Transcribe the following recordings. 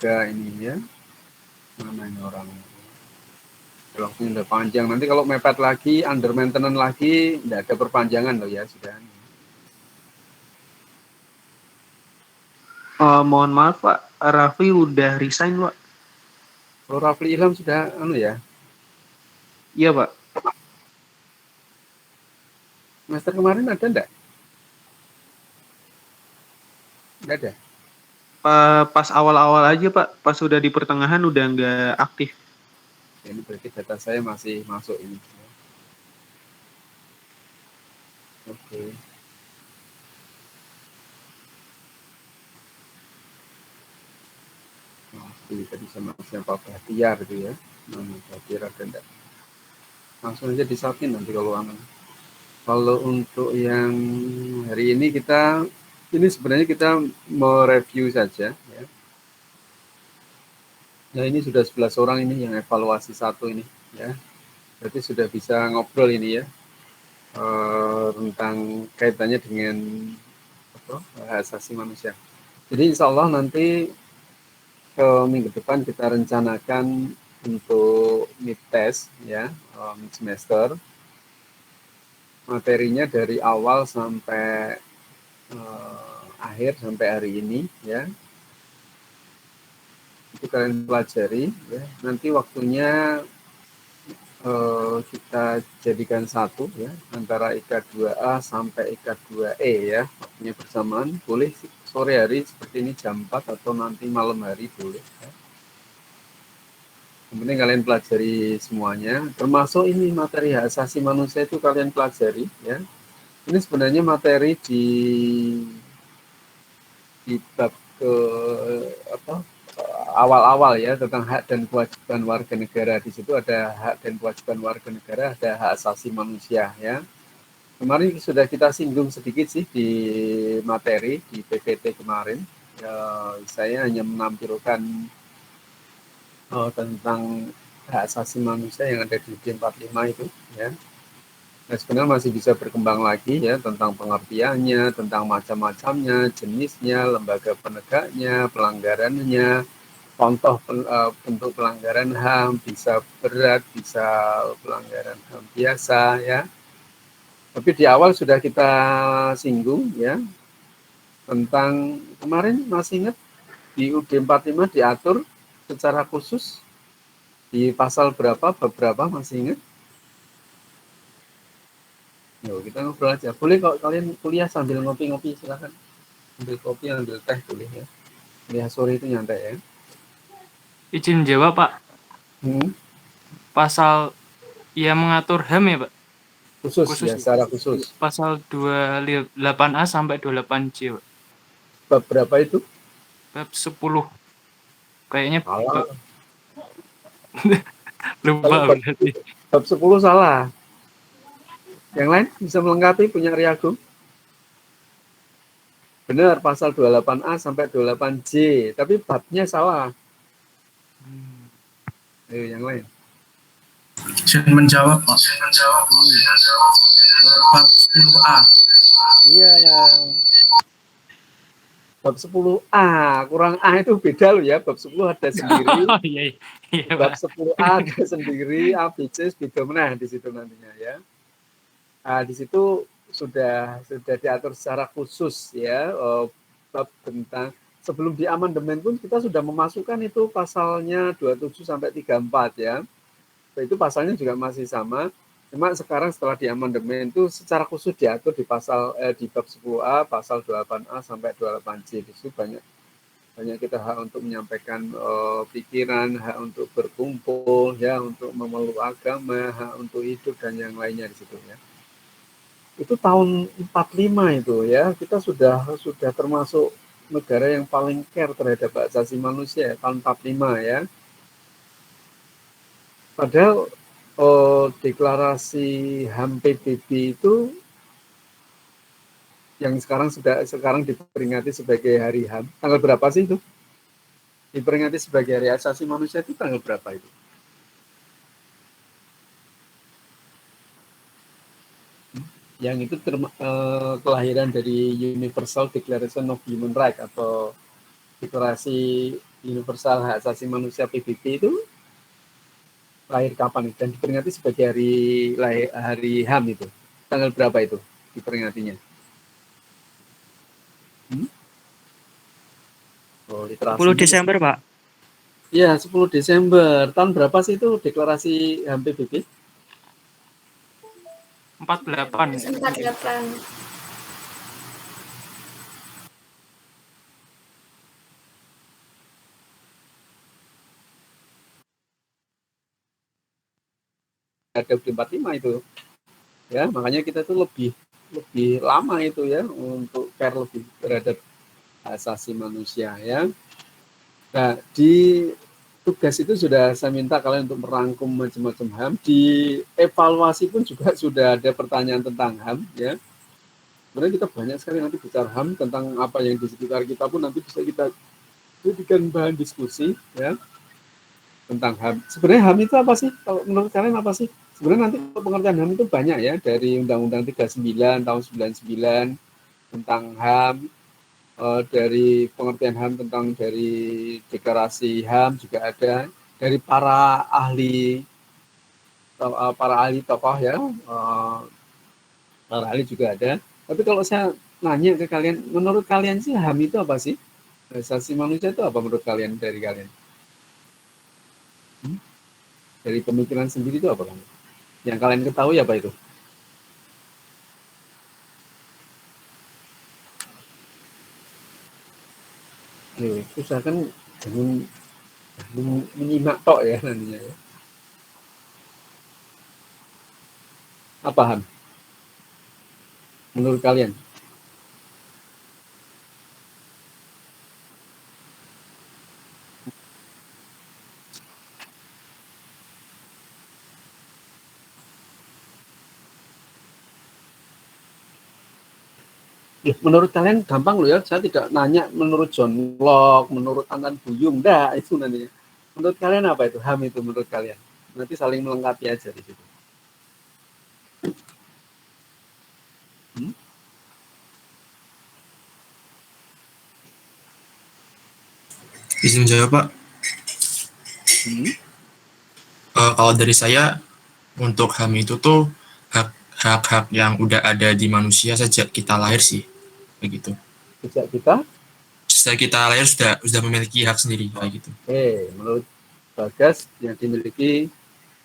juga ini ya. Mana ini orang? Bloknya udah panjang. Nanti kalau mepet lagi, under maintenance lagi, tidak ada perpanjangan loh ya sudah. Mohon maaf Pak, Raffi udah resign Pak. Kalau Rafli Ilham sudah ya. Iya Pak. Semester kemarin ada enggak? Enggak ada. Pas awal-awal aja Pak, pas sudah di pertengahan udah nggak aktif. Ini berarti data saya masih masuk ini. Oke. Tadi sama siapa Bahtiar gitu ya. Bahtiar ada enggak? Langsung aja disapin nanti kalau aman. Kalau untuk yang hari ini ini sebenarnya kita mau review saja ya. Nah ini sudah 11 orang ini yang evaluasi satu ini ya. Berarti sudah bisa ngobrol ini ya. Tentang kaitannya dengan hak asasi manusia. Jadi insya Allah nanti minggu depan kita rencanakan untuk mid test ya, mid semester. Materinya dari awal sampai akhir sampai hari ini ya. Itu kalian pelajari ya. Nanti waktunya kita jadikan satu ya, antara IK 2A sampai IK 2E ya, waktunya bersamaan. Boleh sore hari seperti ini jam 4 atau nanti malam hari boleh ya. Yang penting kalian pelajari semuanya, termasuk ini materi hak asasi manusia itu kalian pelajari ya. Ini sebenarnya materi di bab ke awal-awal ya, tentang hak dan kewajiban warga negara. Di situ ada hak dan kewajiban warga negara, ada hak asasi manusia ya. Kemarin sudah kita singgung sedikit sih di materi di PPT kemarin. Saya hanya menampilkan tentang hak asasi manusia yang ada di UUD 45 itu ya. Nah, sebenarnya masih bisa berkembang lagi ya, tentang pengertiannya, tentang macam-macamnya, jenisnya, lembaga penegaknya, pelanggarannya, contoh bentuk pelanggaran HAM, bisa berat, bisa pelanggaran HAM biasa ya. Tapi di awal sudah kita singgung ya, tentang kemarin masih ingat di UUD 45 diatur secara khusus di pasal berapa, beberapa masih ingat? Yuk, kita ngobrol aja. Boleh kalau kalian kuliah sambil ngopi-ngopi, silakan. Ambil kopi, ambil teh boleh ya. Kuliah sore itu nyantai ya. Izin jawab Pak. Pasal yang mengatur HAM ya Pak? Khusus ya, secara khusus. Pasal 28A sampai 28C Pak. Bab berapa itu? Bab 10. Kayaknya salah. Lupa berarti. Bab 10 salah. Yang lain bisa melengkapi, punya Riagung? Benar, pasal 28A sampai 28J, tapi babnya salah. Ayo yang lain. Saya menjawab, Pak. Bab 10A. Iya, ya. Bab 10A, kurang A itu beda loh ya. Bab 10 ada sendiri. Iya, Bab 10A ada sendiri, A, B, C beda menah di situ nantinya ya. Nah, di situ sudah diatur secara khusus ya, bab tentang sebelum di amandemen pun kita sudah memasukkan itu pasalnya 27 sampai 34 ya. Itu pasalnya juga masih sama. Cuma sekarang setelah di amandemen itu secara khusus diatur di di bab 10A, pasal 28A sampai 28C. Di situ banyak kita hak untuk menyampaikan pikiran, hak untuk berkumpul, ya, untuk memeluk agama, hak untuk hidup dan yang lainnya di situ ya. Itu tahun 45 itu ya, kita sudah termasuk negara yang paling care terhadap hak asasi manusia ya, tahun 45 ya. Padahal deklarasi HAM PBB itu yang sekarang diperingati sebagai Hari HAM, tanggal berapa sih itu? Diperingati sebagai Hari Asasi Manusia itu tanggal berapa itu? Yang itu kelahiran dari Universal Declaration of Human Rights atau deklarasi Universal Hak Asasi Manusia PBB itu lahir kapan dan diperingati sebagai hari HAM itu? Tanggal berapa itu diperingatinya? Oh, 10 Desember, Pak. Iya, 10 Desember. Tahun berapa sih itu deklarasi HAM PBB? 48. 48. Ada di 45 itu. Ya, makanya kita tuh lebih lama itu ya untuk care lebih terhadap asasi manusia ya. Nah, di tugas itu sudah saya minta kalian untuk merangkum macam-macam HAM. Di evaluasi pun juga sudah ada pertanyaan tentang HAM ya. Sebenarnya kita banyak sekali nanti bicara HAM tentang apa yang di sekitar kita pun nanti bisa kita jadikan bahan diskusi ya tentang HAM. Sebenarnya HAM itu apa sih? Kalau menurut kalian apa sih? Sebenarnya nanti pengertian HAM itu banyak ya, dari Undang-Undang 39 tahun 99 tentang HAM, dari pengertian HAM tentang dari deklarasi HAM juga ada, dari para ahli tokoh ya, para ahli juga ada. Tapi kalau saya nanya ke kalian, menurut kalian sih HAM itu apa sih? Asasi manusia itu apa menurut kalian, dari kalian? Dari pemikiran sendiri itu apa kan? Yang kalian ketahui apa itu? Usahakan jangan menyimak tok ya nantinya ya. Apa HAM? Menurut kalian? Ya, menurut kalian gampang loh ya, saya tidak nanya menurut John Locke, menurut Anton Buyung, enggak, itu nantinya. Menurut kalian apa itu HAM itu menurut kalian? Nanti saling melengkapi aja di situ. Izin jawab, Pak. Kalau dari saya, untuk HAM itu tuh hak-hak yang udah ada di manusia sejak kita lahir sih, begitu. Sejak kita? Sejak kita lahir sudah memiliki hak sendiri, kayak gitu. Menurut Bagas yang dimiliki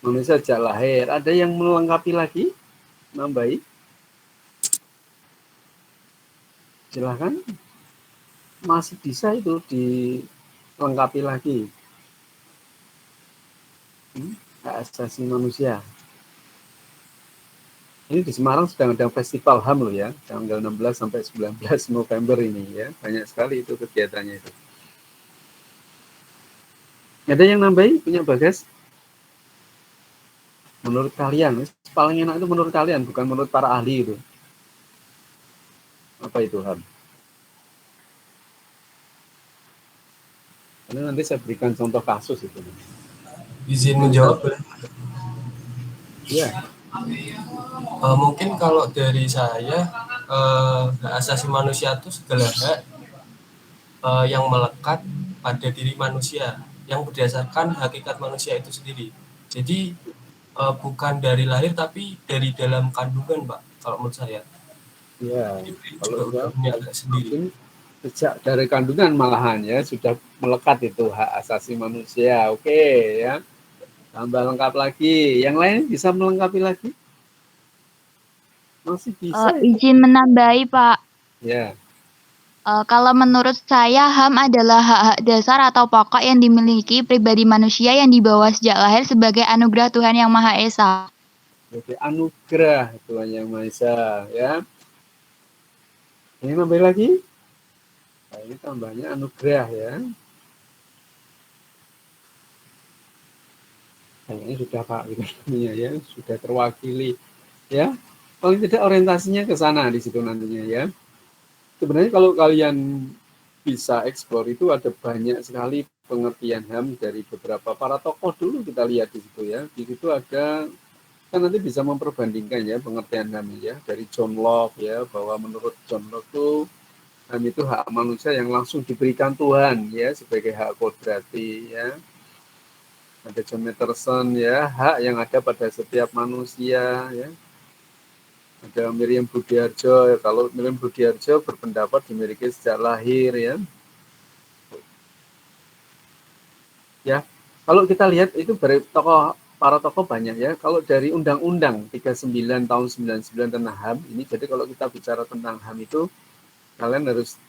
manusia sejak lahir. Ada yang melengkapi lagi? Nambahi? Silahkan. Masih bisa itu dilengkapi lagi. Hak asasi manusia. Ini di Semarang sedang ada festival HAM loh ya, tanggal 16 sampai 19 November ini ya. Banyak sekali itu kegiatannya itu. Ada yang nambahi punya Bagas? Menurut kalian, paling enak itu menurut kalian, bukan menurut para ahli itu. Apa itu HAM? Karena nanti saya berikan contoh kasus itu. Izin menjawab. Iya. Mungkin kalau dari saya, hak asasi manusia itu segala hak yang melekat pada diri manusia, yang berdasarkan hakikat manusia itu sendiri. Jadi bukan dari lahir tapi dari dalam kandungan, Pak, kalau menurut saya. Iya. Kalau juga punya hak sendiri. Sejak dari kandungan malahan ya sudah melekat itu hak asasi manusia. Oke ya. Tambah lengkap lagi. Yang lain bisa melengkapi lagi? Masih bisa. Izin menambahi, Pak. Ya. Kalau menurut saya HAM adalah hak-hak dasar atau pokok yang dimiliki pribadi manusia yang dibawa sejak lahir sebagai anugerah Tuhan Yang Maha Esa. Sebagai anugerah Tuhan Yang Maha Esa ya. Ini nambah lagi? Nah, ini tambahnya anugerah ya. Kayaknya sudah Pak ya, sudah terwakili ya. Paling tidak orientasinya ke sana di situ nantinya ya. Sebenarnya kalau kalian bisa eksplor itu ada banyak sekali pengertian HAM dari beberapa para tokoh dulu kita lihat di situ ya. Di situ ada kan nanti bisa memperbandingkan ya pengertian HAM ya dari John Locke ya, bahwa menurut John Locke itu HAM itu hak manusia yang langsung diberikan Tuhan ya sebagai hak kodrati ya. Ada John Matterson ya, hak yang ada pada setiap manusia ya. Ada Miriam Budiarjo, ya, kalau Miriam Budiarjo berpendapat dimiliki sejak lahir ya. Ya, kalau kita lihat itu para tokoh banyak ya. Kalau dari Undang-Undang 39 tahun 99 tentang HAM ini, jadi kalau kita bicara tentang HAM itu kalian harus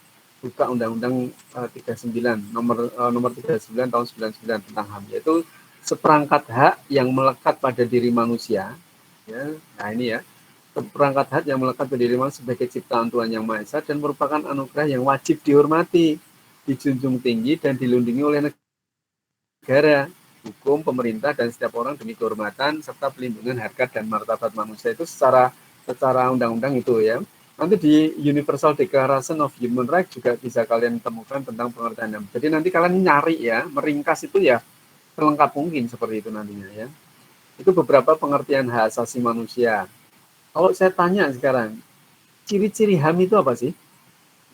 buka Undang-Undang 39 nomor 39 tahun 99 tentang HAM, yaitu seperangkat hak yang melekat pada diri manusia ya. Nah ini ya, seperangkat hak yang melekat pada diri manusia sebagai ciptaan Tuhan Yang Maha Esa dan merupakan anugerah yang wajib dihormati, dijunjung tinggi dan dilindungi oleh negara, hukum, pemerintah, dan setiap orang demi kehormatan serta pelindungan harkat dan martabat manusia. Itu secara undang-undang itu ya. Nanti di Universal Declaration of Human Rights juga bisa kalian temukan tentang pengertian HAM. Jadi nanti kalian nyari ya, meringkas itu ya selengkap mungkin seperti itu nantinya ya. Itu beberapa pengertian hak asasi manusia. Kalau saya tanya sekarang, ciri-ciri HAM itu apa sih?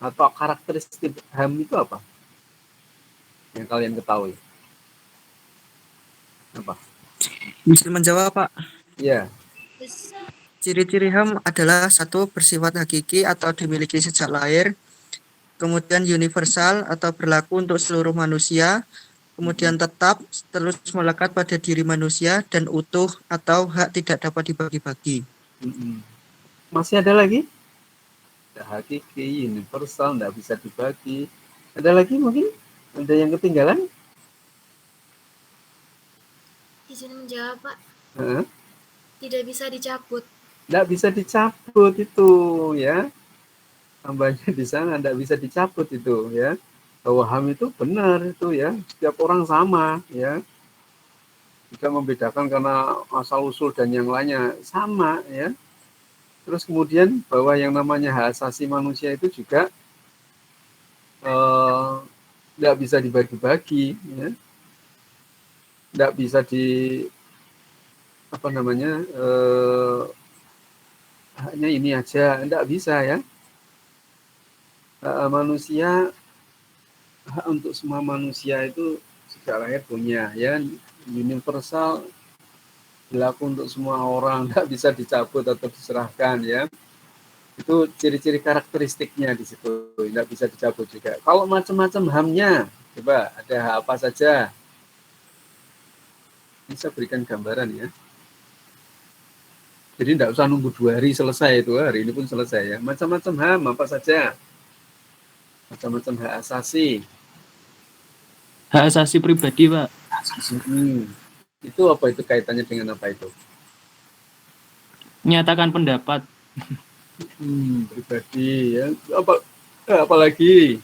Atau karakteristik HAM itu apa? Yang kalian ketahui. Apa? Bisa menjawab, Pak. Ya. Ciri-ciri HAM adalah satu, bersifat hakiki atau dimiliki sejak lahir, kemudian universal atau berlaku untuk seluruh manusia, kemudian tetap terus melekat pada diri manusia, dan utuh atau hak tidak dapat dibagi-bagi. Masih ada lagi? Hakiki, universal, tidak bisa dibagi. Ada lagi mungkin? Ada yang ketinggalan? Izin menjawab, Pak. Tidak bisa dicabut. Tidak bisa dicabut itu ya. Tambahnya di sana tidak bisa dicabut itu ya. Bahwa HAM itu benar itu ya. Setiap orang sama ya. Tidak membedakan karena asal usul dan yang lainnya sama ya. Terus kemudian bahwa yang namanya hak asasi manusia itu juga tidak bisa dibagi-bagi ya. Tidak bisa hanya ini aja, tidak bisa ya. Manusia, hak untuk semua manusia itu sejak lahir punya ya, universal, berlaku untuk semua orang, tidak bisa dicabut atau diserahkan ya. Itu ciri-ciri karakteristiknya di situ, tidak bisa dicabut juga. Kalau macam-macam HAM-nya, coba ada hak apa saja? Bisa berikan gambaran ya. Jadi tidak usah nunggu 2 hari selesai itu, hari ini pun selesai ya. Macam-macam HAM apa saja? Macam-macam hak asasi. Hak asasi pribadi, Pak. Itu apa itu kaitannya dengan apa itu? Menyatakan pendapat. Pribadi ya. Apalagi?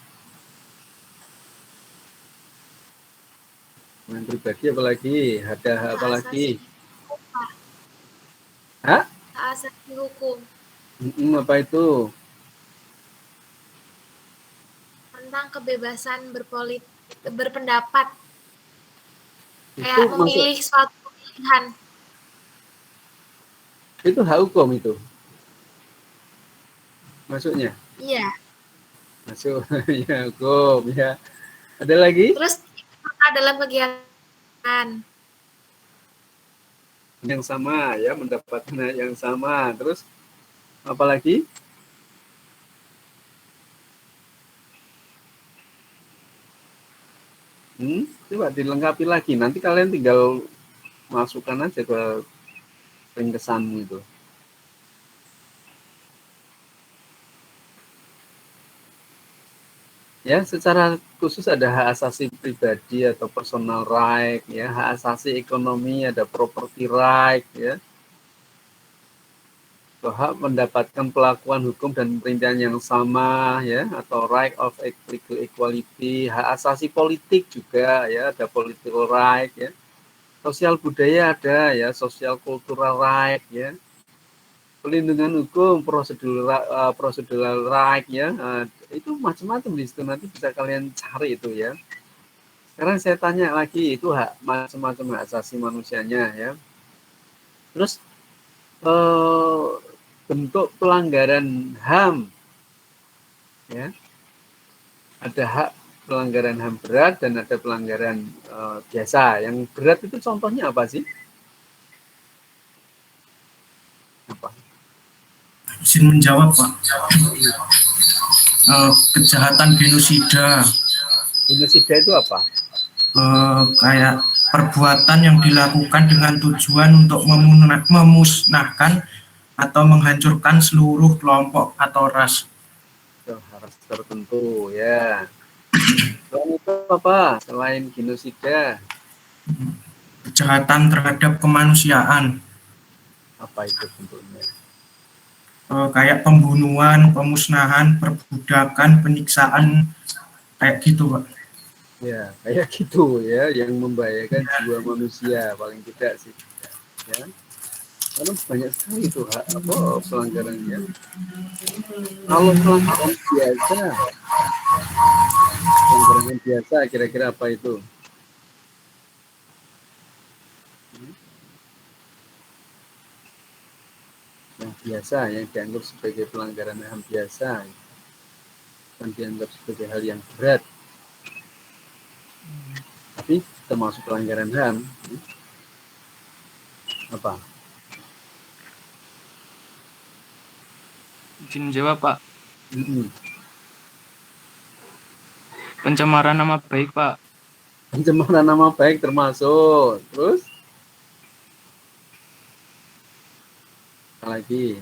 Yang pribadi apalagi? Ada hak apalagi? Hah? Hak asasi hukum. Apa itu? Tentang kebebasan berpendapat. Itu Kayak memilih suatu pilihan. Itu hak hukum itu. Masuknya? Iya. Masuk ya hukum ya. Ada lagi? Terus dalam kegiatan yang sama ya, mendapatkan yang sama. Terus apa lagi? Coba dilengkapi lagi. Nanti kalian tinggal masukkan aja ke ringkesanmu itu. Ya, secara khusus ada hak asasi pribadi atau personal right, ya, hak asasi ekonomi, ada property right, ya. Hak mendapatkan perlakuan hukum dan perintilan yang sama, ya, atau right of legal equality, hak asasi politik juga, ya, ada political right, ya. Sosial budaya ada, ya, social cultural right, ya. Pelindungan hukum, procedural right, ya, itu macam-macam di situ, nanti bisa kalian cari itu ya. Sekarang saya tanya lagi, itu hak macam-macam hak asasi manusianya ya. Terus bentuk pelanggaran HAM ya, Ada hak pelanggaran HAM berat dan ada pelanggaran biasa. Yang berat itu contohnya apa sih? Apa? Izin menjawab, Pak. Kejahatan genosida. Genosida itu apa? Kayak perbuatan yang dilakukan dengan tujuan untuk memusnahkan atau menghancurkan seluruh kelompok atau ras. Ras tertentu, ya. Selain itu apa? Selain genosida? Kejahatan terhadap kemanusiaan. Apa itu bentuknya? Kayak pembunuhan, pemusnahan, perbudakan, penyiksaan, kayak gitu, Pak. Ya, kayak gitu ya, yang membahayakan jiwa manusia paling tidak sih. Ya, karena banyak sekali itu pelanggarannya. Kalau pelanggaran biasa, kira-kira apa itu? Yang biasa, yang dianggap sebagai pelanggaran HAM biasa, dan dianggap sebagai hal yang berat, tapi termasuk pelanggaran HAM. Apa? Izin jawab, Pak. Pencemaran nama baik, Pak. Pencemaran nama baik termasuk. Terus? Apa lagi?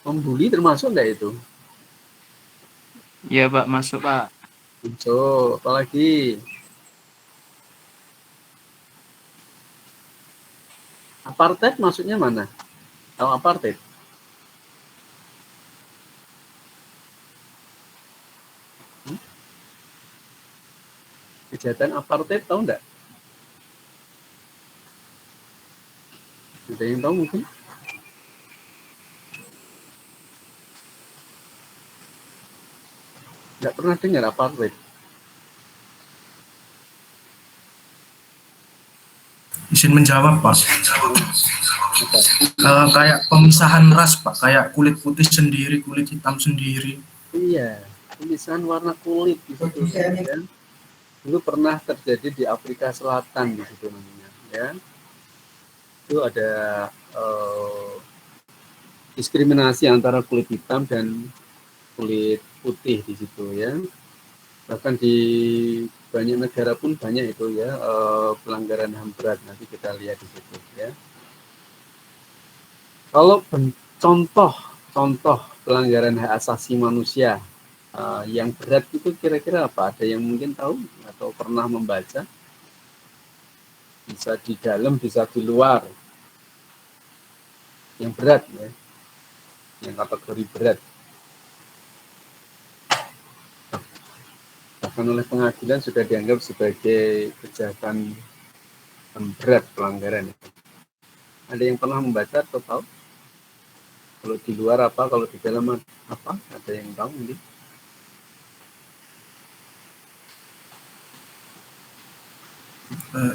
Membuli termasuk enggak itu? Iya, Pak, masuk, Pak. Masuk. Apa lagi? Apartheid maksudnya mana? Tahu apartheid? Kejahatan apartheid tahu enggak? Ada yang tahu mungkin? Enggak pernah dengar apartheid. Izin menjawab, Pak. Kayak pemisahan ras, Pak. Kayak kulit putih sendiri, kulit hitam sendiri. Iya, pemisahan warna kulit di situ. Ya. Dulu pernah terjadi di Afrika Selatan di situ namanya. Ya. Itu ada diskriminasi antara kulit hitam dan kulit putih di situ ya. Bahkan di banyak negara pun banyak itu ya pelanggaran HAM berat, nanti kita lihat di situ ya. Kalau contoh pelanggaran hak asasi manusia yang berat itu kira-kira apa? Ada yang mungkin tahu atau pernah membaca? Bisa di dalam, bisa di luar. Yang berat ya, yang kategori berat. Bahkan oleh pengadilan sudah dianggap sebagai kejahatan berat pelanggaran. Ada yang pernah membaca atau tahu? Kalau di luar apa, kalau di dalam apa? Ada yang tahu ini?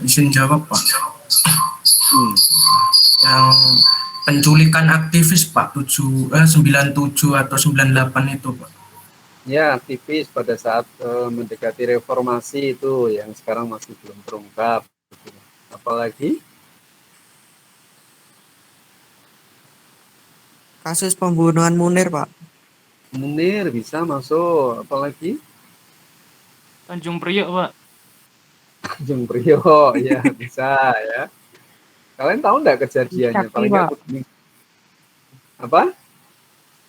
Izin jawab, Pak. Yang penculikan aktivis, Pak, 97 atau 98 itu, Pak. Ya, aktivis pada saat mendekati reformasi itu yang sekarang masih belum terungkap. Apalagi Kasus pembunuhan Munir, Pak. Munir bisa masuk. Apalagi Tanjung Priok, Pak. Tanjung Priok, ya bisa ya. Kalian tahu nggak kejadiannya? Trisakti, Pak. Apa?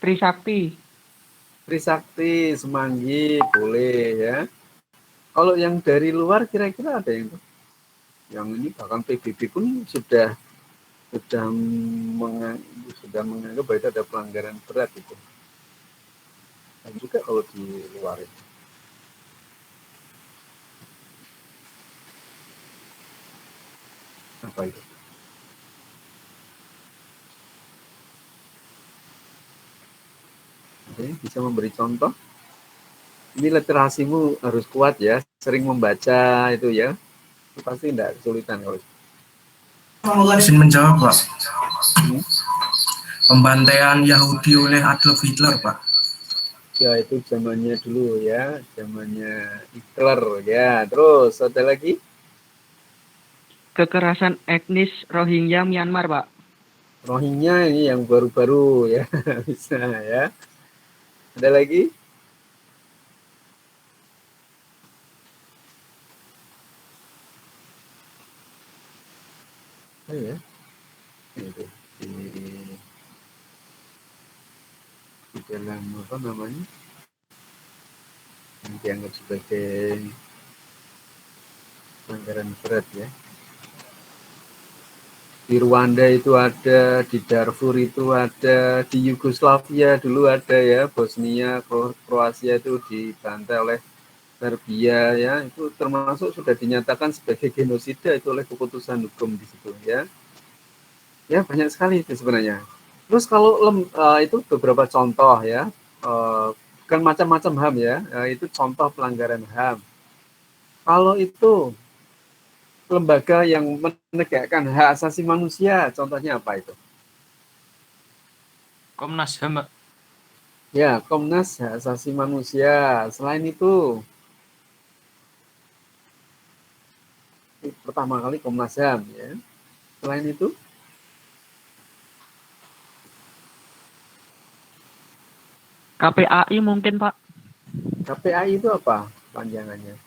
Trisakti. Trisakti, Semanggi, boleh ya. Kalau yang dari luar kira-kira ada yang ini bahkan PBB pun sudah menganggap bahwa itu ada pelanggaran berat itu. Dan juga kalau di luar itu. Apa itu? Oke, bisa memberi contoh. Ini literasimu harus kuat ya, sering membaca itu ya. Itu pasti tidak kesulitan kalau. Izin menjawab, Pak. Pembantaian Yahudi oleh Adolf Hitler, Pak. Ya itu zamannya dulu ya, zamannya Hitler ya. Terus ada lagi Kekerasan etnis Rohingya Myanmar, Pak. Rohingya ini yang baru-baru ya bisa ya. Ada lagi? Oh ya, itu di dalam apa namanya yang dianggap sebagai pelanggaran berat ya. Di Rwanda itu ada, di Darfur itu ada, di Yugoslavia dulu ada ya, Bosnia, Kroasia itu dibantai oleh Serbia ya, itu termasuk sudah dinyatakan sebagai genosida itu oleh keputusan hukum di situ ya. Ya banyak sekali itu sebenarnya. Terus kalau itu beberapa contoh ya, bukan macam-macam HAM ya, itu contoh pelanggaran HAM. Kalau itu lembaga yang menegakkan hak asasi manusia, contohnya apa itu? Komnas HAM, Pak. Ya, Komnas Hak Asasi Manusia. Selain itu, pertama kali Komnas HAM ya. Selain itu, KPAI mungkin, Pak. KPAI itu apa panjangannya?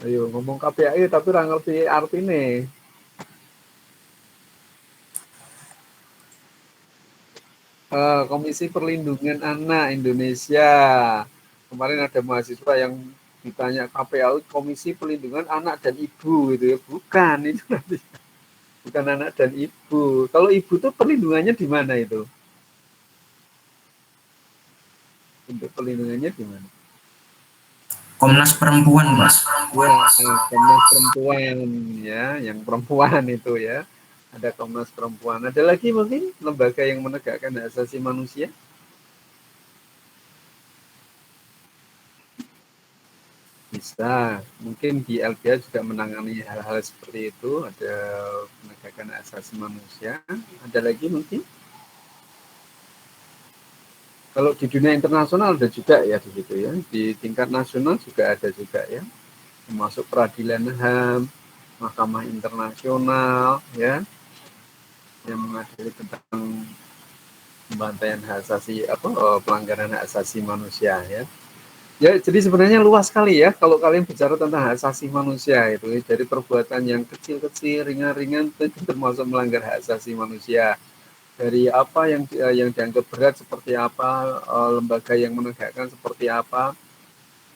Ayo ngomong KPAI tapi nggak ngerti artinya. Komisi Perlindungan Anak Indonesia. Kemarin ada mahasiswa yang ditanya KPAI, Komisi Perlindungan Anak dan Ibu gitu ya. Bukan, itu nanti. Bukan anak dan ibu. Kalau ibu tuh perlindungannya di mana itu? Untuk perlindungannya di mana? Komnas Perempuan, Mas. Ya, Komnas Perempuan ya, yang perempuan itu ya. Ada Komnas Perempuan. Ada lagi mungkin lembaga yang menegakkan hak asasi manusia? Bisa. Mungkin di LBH juga menangani hal-hal seperti itu. Ada penegakan hak asasi manusia. Ada lagi mungkin? Kalau di dunia internasional ada juga ya di situ ya. Di tingkat nasional juga ada juga ya. Termasuk peradilan HAM, Mahkamah Internasional ya, yang mengadili tentang pembantaian hak asasi pelanggaran hak asasi manusia ya. Ya, jadi sebenarnya luas sekali ya kalau kalian bicara tentang hak asasi manusia itu dari perbuatan yang kecil-kecil, ringan-ringan itu termasuk melanggar hak asasi manusia. Dari apa yang dianggap berat seperti apa, lembaga yang menegakkan seperti apa.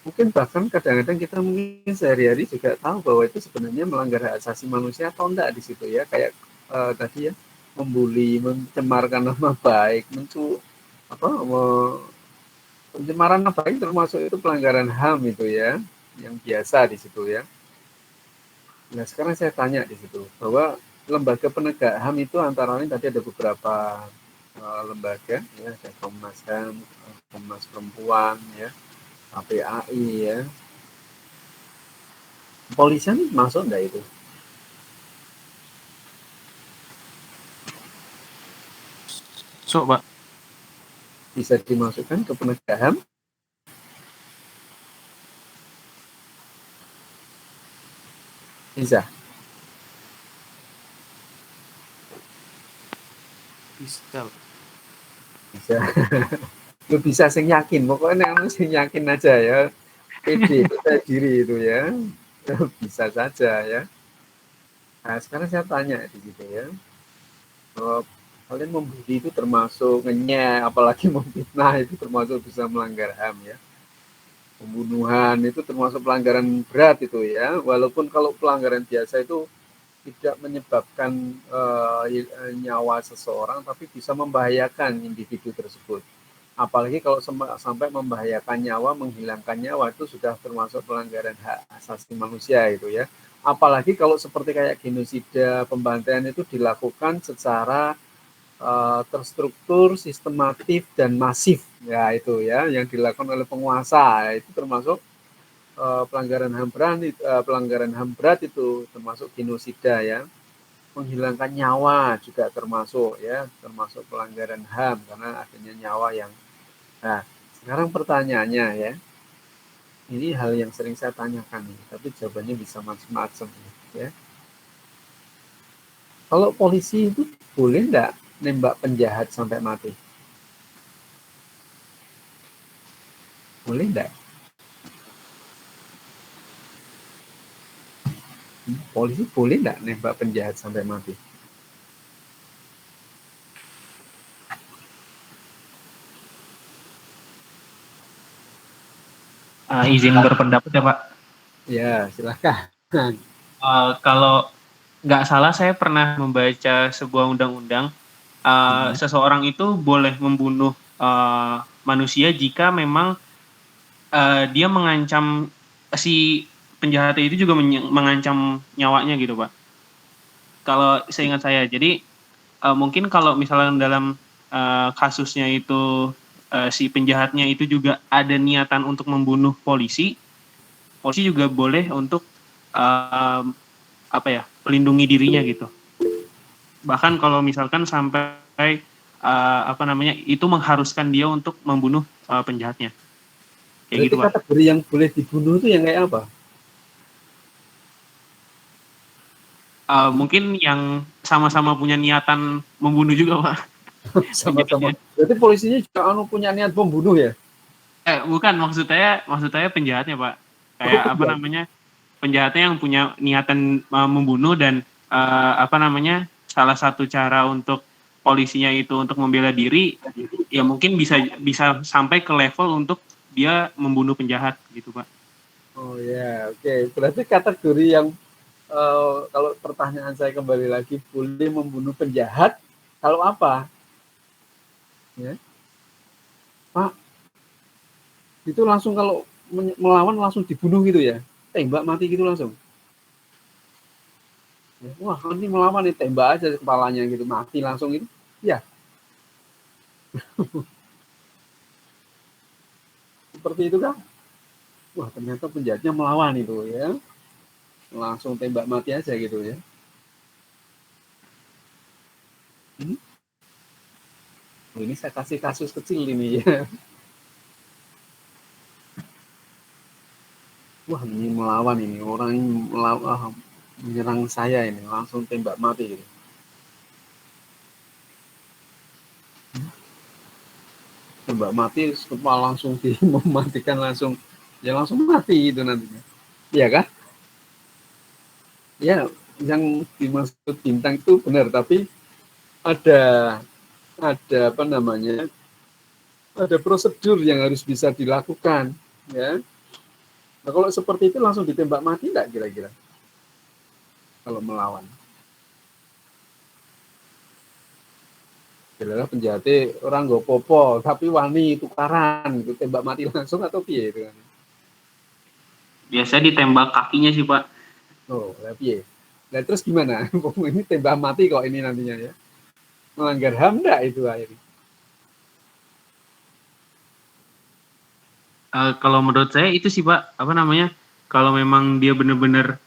Mungkin bahkan kadang-kadang kita mungkin sehari-hari juga tahu bahwa itu sebenarnya melanggar hak asasi manusia atau enggak di situ ya, kayak tadi ya, membuli, mencemarkan nama baik, pencemaran nama baik termasuk itu pelanggaran HAM itu ya, yang biasa di situ ya. Nah sekarang saya tanya di situ bahwa lembaga penegak HAM itu antara lain tadi ada beberapa lembaga ya, ada Komnas HAM, Komnas Perempuan ya, KPAI ya. Kepolisian masuk enggak itu? So, Pak. Bisa dimasukkan ke penegak HAM? Bisa. Bisa. Bisa. Lu bisa sing yakin, pokoknya kamu sing yakin aja ya. Pede, percaya diri itu ya. Bisa saja ya. Nah, sekarang saya tanya di situ ya. Kalian membuli itu termasuk ngenyek, apalagi memfitnah itu termasuk bisa melanggar HAM ya. Pembunuhan itu termasuk pelanggaran berat itu ya. Walaupun kalau pelanggaran biasa itu tidak menyebabkan nyawa seseorang, tapi bisa membahayakan individu tersebut. Apalagi kalau sampai membahayakan nyawa, menghilangkan nyawa, itu sudah termasuk pelanggaran hak asasi manusia itu ya. Apalagi kalau seperti kayak genosida, pembantaian itu dilakukan secara terstruktur, sistematif, dan masif. Ya itu ya, yang dilakukan oleh penguasa, itu termasuk pelanggaran HAM berat, itu termasuk genosida ya. menghilangkan nyawa juga termasuk ya, termasuk pelanggaran HAM karena adanya nyawa yang. Nah, sekarang pertanyaannya ya, ini hal yang sering saya tanyakan nih, tapi jawabannya bisa macam-macam ya. Kalau polisi itu boleh enggak nembak penjahat sampai mati? Boleh enggak? Polisi boleh enggak nembak penjahat sampai mati? Izin berpendapat ya Pak. Ya, silakan. Kalau nggak salah saya pernah membaca sebuah undang-undang, seseorang itu boleh membunuh manusia jika memang dia mengancam si penjahat itu juga mengancam nyawanya gitu Pak. Kalau seingat saya, jadi mungkin kalau misalnya dalam kasusnya itu si penjahatnya itu juga ada niatan untuk membunuh polisi juga boleh untuk melindungi dirinya gitu. Bahkan kalau misalkan sampai itu mengharuskan dia untuk membunuh penjahatnya. Kayak gitu, Pak. Kategori yang boleh dibunuh itu yang kayak apa? Mungkin yang sama-sama punya niatan membunuh juga, Pak. Sama-sama. Berarti polisinya juga punya niat membunuh ya? Bukan, maksud saya penjahatnya, Pak. Kayak penjahatnya yang punya niatan membunuh dan salah satu cara untuk polisinya itu untuk membela diri ya mungkin bisa sampai ke level untuk dia membunuh penjahat gitu Pak. Oh ya, oke. Berarti kategori yang kalau pertanyaan saya kembali lagi, boleh membunuh penjahat kalau apa? Ya. Pak, itu langsung kalau melawan langsung dibunuh gitu ya? Tembak mati gitu langsung? Wah, ini melawan nih, tembak aja kepalanya gitu, mati langsung gitu. Ya. Seperti itu kan? Wah, ternyata penjahatnya melawan itu ya. Langsung tembak mati aja gitu ya. Ini saya kasih kasus kecil ini ya. Wah, ini melawan ini, orang melawan, menyerang saya ini, langsung tembak mati gitu. Tembak mati, kepala langsung mematikan langsung, ya langsung mati itu nantinya. Iya kan? Ya, yang dimaksud bintang itu benar, tapi ada ada prosedur yang harus bisa dilakukan, ya. Nah, kalau seperti itu langsung ditembak mati enggak kira-kira? Kalau melawan. Kira-kira penjahatnya orang nggak popo, tapi wani tukaran, gitu, tembak mati langsung atau piye itu kan? Biasa ditembak kakinya sih Pak. Oh, piye? Nah terus gimana? Ini tembak mati kok ini nantinya ya? Melanggar HAM enggak itu akhirnya? Kalau menurut saya itu sih Pak, kalau memang dia benar-benar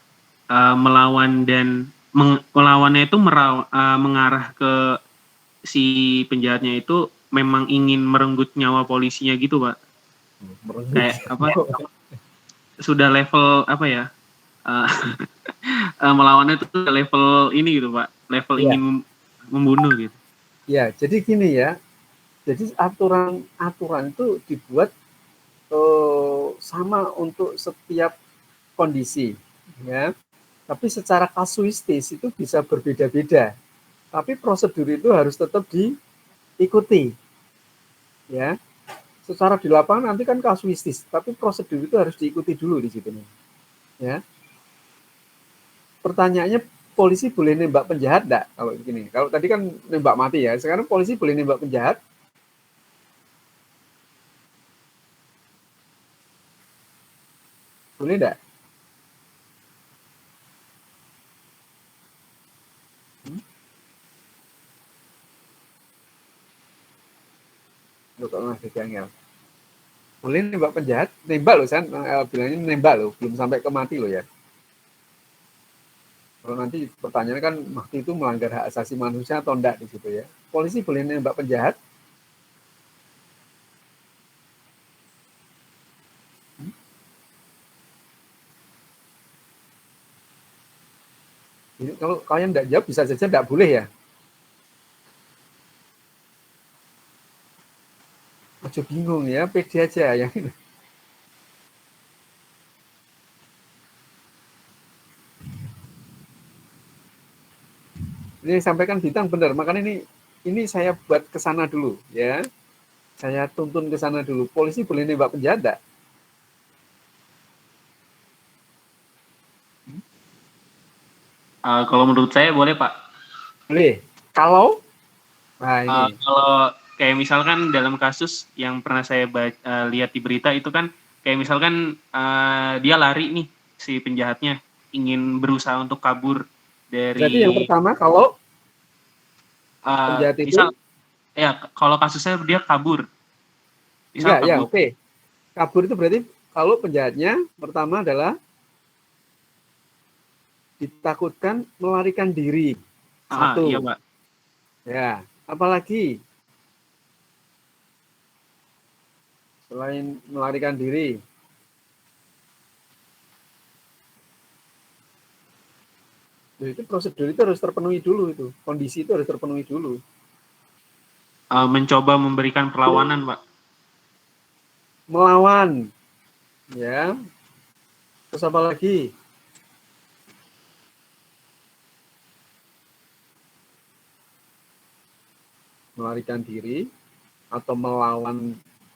melawan dan melawannya itu mengarah ke si penjahatnya itu memang ingin merenggut nyawa polisinya gitu Pak. Kayak sudah level melawannya itu level ini gitu Pak, level ingin membunuh gitu. Ya, jadi gini ya, jadi aturan itu dibuat sama untuk setiap kondisi, ya. Tapi secara kasuistis itu bisa berbeda-beda. Tapi prosedur itu harus tetap diikuti, ya. Secara di lapangan nanti kan kasuistis, tapi prosedur itu harus diikuti dulu di situ, ya. Pertanyaannya, polisi boleh nembak penjahat enggak? Kalau begini, kalau tadi kan nembak mati ya, sekarang polisi boleh nembak penjahat? Boleh enggak? Kalau masih janggal. Boleh nembak penjahat? Nembak loh, saya bilangnya nembak loh, belum sampai ke mati loh ya. Kalau nanti pertanyaannya kan waktu itu melanggar hak asasi manusia atau enggak di situ ya. Polisi boleh nembak penjahat? Jadi kalau kalian enggak jawab bisa saja enggak boleh ya. Aja bingung ya, pede aja ya. Ini sampaikan Bintang benar, makanya ini saya buat ke sana dulu ya. Saya tuntun ke sana dulu. Polisi boleh nembak penjahat enggak? Kalau menurut saya boleh, Pak. Boleh. Kalau nah ini. Kalau kayak misalkan dalam kasus yang pernah saya lihat di berita itu kan kayak misalkan dia lari nih si penjahatnya ingin berusaha untuk kabur dari Jadi yang pertama kalau penjahat itu misal ya kalau kasusnya dia kabur. Misal enggak ya, kabur. oke. Kabur itu berarti kalau penjahatnya pertama adalah ditakutkan melarikan diri. Satu. Iya, Pak. Ya, apalagi selain melarikan diri. Itu prosedur itu harus terpenuhi dulu itu. Kondisi itu harus terpenuhi dulu. Mencoba memberikan perlawanan, Pak. Melawan. Ya. Terus apa lagi? Melarikan diri atau melawan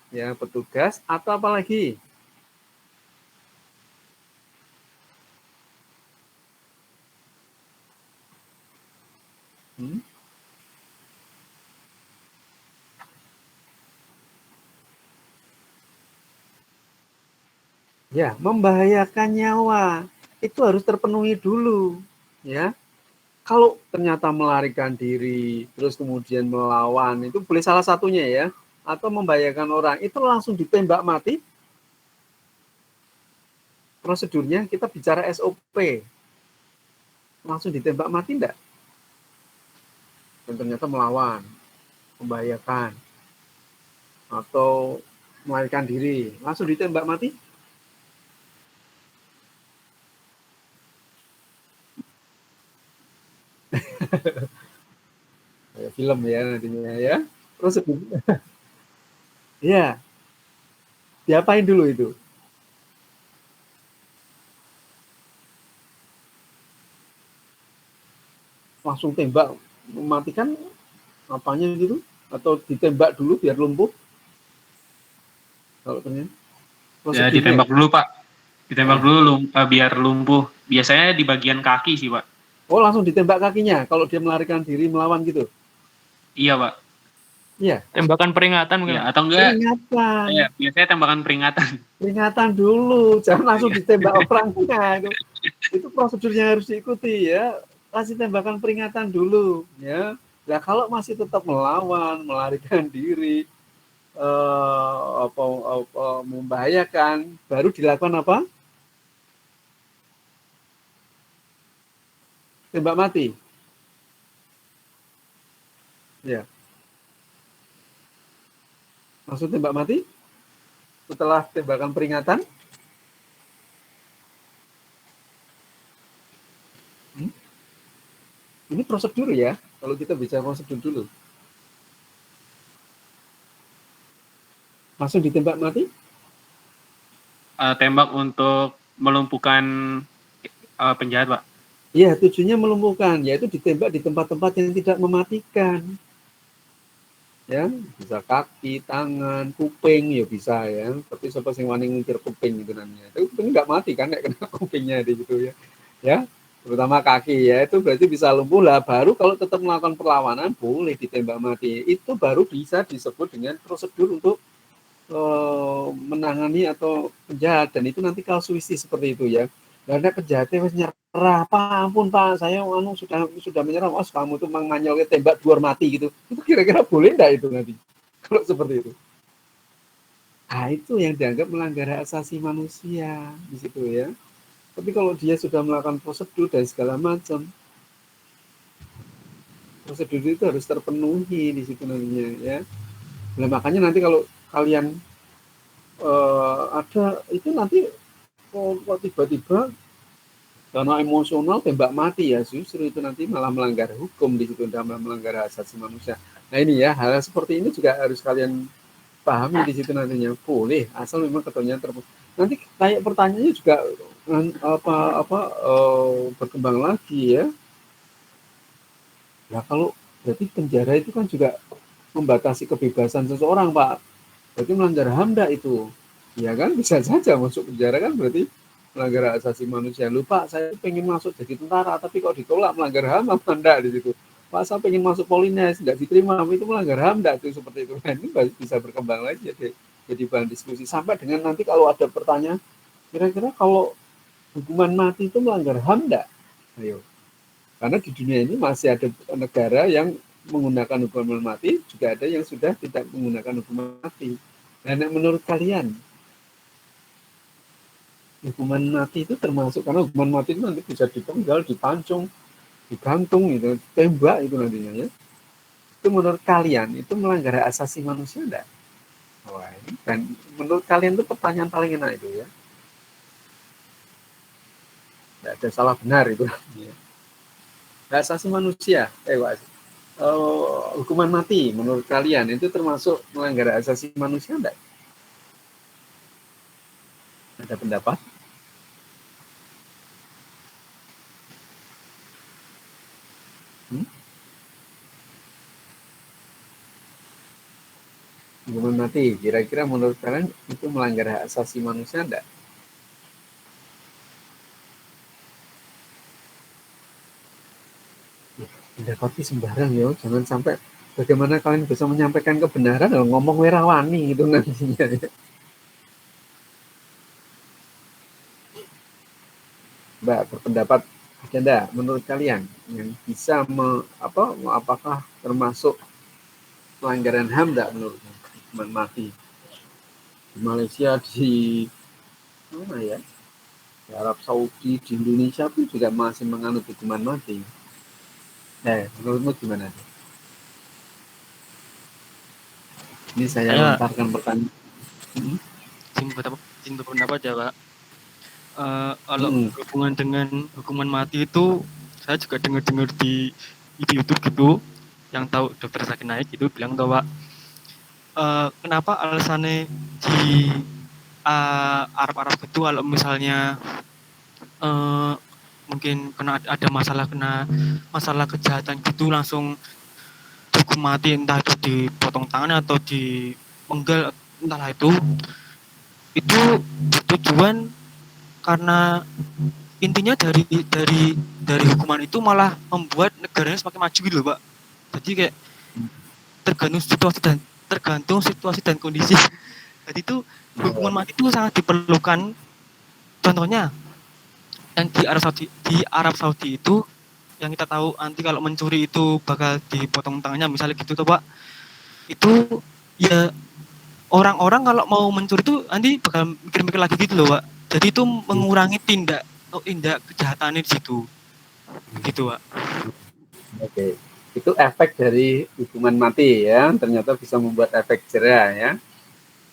ya petugas atau apa lagi? Ya, membahayakan nyawa itu harus terpenuhi dulu, ya. Kalau ternyata melarikan diri, terus kemudian melawan, itu boleh salah satunya ya, atau membahayakan orang, itu langsung ditembak mati. Prosedurnya kita bicara SOP, langsung ditembak mati enggak? Dan ternyata melawan, membahayakan, atau melarikan diri, langsung ditembak mati? Kayak film ya nantinya ya. Prosedur. Ya. Diapain dulu itu? Langsung tembak mematikan apanya gitu? Atau ditembak dulu biar lumpuh? Kalau ternyata Ya, ditembak dulu, Pak. Ditembak dulu biar lumpuh. Biasanya di bagian kaki sih, Pak. Oh, langsung ditembak kakinya kalau dia melarikan diri melawan gitu? Iya, Pak. Iya. Tembakan peringatan mungkin. Ya, atau enggak? Peringatan. Iya, biasanya tembakan peringatan. Peringatan dulu, jangan langsung ditembak orangnya. Itu prosedurnya harus diikuti ya. Kasih tembakan peringatan dulu ya. Nah, kalau masih tetap melawan, melarikan diri, membahayakan, baru dilakukan apa? Tembak mati. Ya. Langsung tembak mati. Setelah tembakan peringatan. Ini prosedur ya. Kalau kita bicara prosedur dulu. Langsung ditembak mati? Tembak untuk melumpuhkan penjahat, Pak. Iya, tujuannya melumpuhkan, yaitu ditembak di tempat-tempat yang tidak mematikan. Ya, bisa kaki, tangan, kuping, ya bisa ya. Tapi siapa yang wani ngukir kuping itu namanya. Itu kuping nggak mati kan, nggak kena kupingnya di gitu ya. Ya, terutama kaki ya, itu berarti bisa lumpuh lah. Baru kalau tetap melakukan perlawanan, boleh ditembak mati. Itu baru bisa disebut dengan prosedur untuk menangani atau penjahat, dan itu nanti kasuistis seperti itu ya. Karena penjahatnya nyerah, Pak, ampun Pak, saya sudah menyerah, Mas, kamu tuh menganyolnya tembak duar mati gitu. Itu kira-kira boleh enggak itu nanti? Kalau seperti itu. Nah, itu yang dianggap melanggar hak asasi manusia di situ ya. Tapi kalau dia sudah melakukan prosedur dan segala macam, prosedur itu harus terpenuhi di situ nantinya ya. Nah, makanya nanti kalau kalian ada itu nanti kok tiba-tiba karena emosional tembak mati ya, justru itu nanti malah melanggar hukum di situ, malah melanggar hak asasi manusia. Nah ini ya, hal seperti ini juga harus kalian pahami di situ nantinya. Boleh asal memang ketentuannya terpenuhi. Nanti kayak pertanyaannya juga berkembang lagi ya. Ya kalau berarti penjara itu kan juga membatasi kebebasan seseorang, Pak. Berarti melanggar HAM enggak itu? Ya kan bisa saja masuk penjara kan berarti melanggar hak asasi manusia. Lupa saya pengen masuk jadi tentara tapi kok ditolak, melanggar HAM apa enggak di situ? Pak saya pengen masuk Polines enggak diterima, itu melanggar HAM enggak itu seperti itu. Nah, ini bisa berkembang lagi jadi bahan diskusi sampai dengan nanti kalau ada pertanyaan kira-kira kalau hukuman mati itu melanggar HAM enggak? Ayo. Karena di dunia ini masih ada negara yang menggunakan hukuman mati, juga ada yang sudah tidak menggunakan hukuman mati. Dan menurut kalian, hukuman mati itu termasuk, karena hukuman mati itu nanti bisa dipenggal, dipancung, digantung, gitu, tembak itu nantinya ya. Itu menurut kalian itu melanggar hak asasi manusia enggak? Wah, ini dan menurut kalian itu pertanyaan paling enak itu ya. Tidak ada salah benar itu. Hak asasi manusia, hukuman mati menurut kalian itu termasuk melanggar hak asasi manusia enggak? Ada pendapat? Hukuman mati, kira-kira menurut kalian itu melanggar hak asasi manusia enggak? Mendapati sembarang ya, jangan sampai bagaimana kalian bisa menyampaikan kebenaran kalau ngomong werawani gitu nantinya ya. Mbak berpendapat ada enggak menurut kalian yang bisa apakah termasuk pelanggaran HAM enggak menurutnya hukuman mati di Malaysia, di mana ya, di Arab Saudi, di Indonesia pun juga masih menganut hukuman mati. Menurutmu gimana? Ini saya lontarkan pertanyaan. Izin berpendapat ya, Pak. Kalau berhubungan dengan hukuman mati itu, saya juga dengar di YouTube gitu, yang tahu Dr. Zakir Naik itu bilang bahwa kenapa alasannya di Arab itu kalau misalnya mungkin ada masalah kejahatan gitu langsung dihukum mati, entah itu dipotong tangan atau dipenggal, entahlah itu bertujuan karena intinya dari hukuman itu malah membuat negaranya semakin maju gitu loh, Pak. Jadi kayak tergantung situasi dan kondisi. Jadi itu hukuman mati itu sangat diperlukan. Contohnya yang di Arab Saudi itu yang kita tahu nanti kalau mencuri itu bakal dipotong tangannya misalnya gitu tuh, Pak. Itu ya orang-orang kalau mau mencuri itu nanti bakal mikir-mikir lagi gitu loh, Pak. Jadi itu mengurangi tindak kejahatannya di situ. Gitu, Pak. Oke. Itu efek dari hukuman mati ya, ternyata bisa membuat efek jera ya.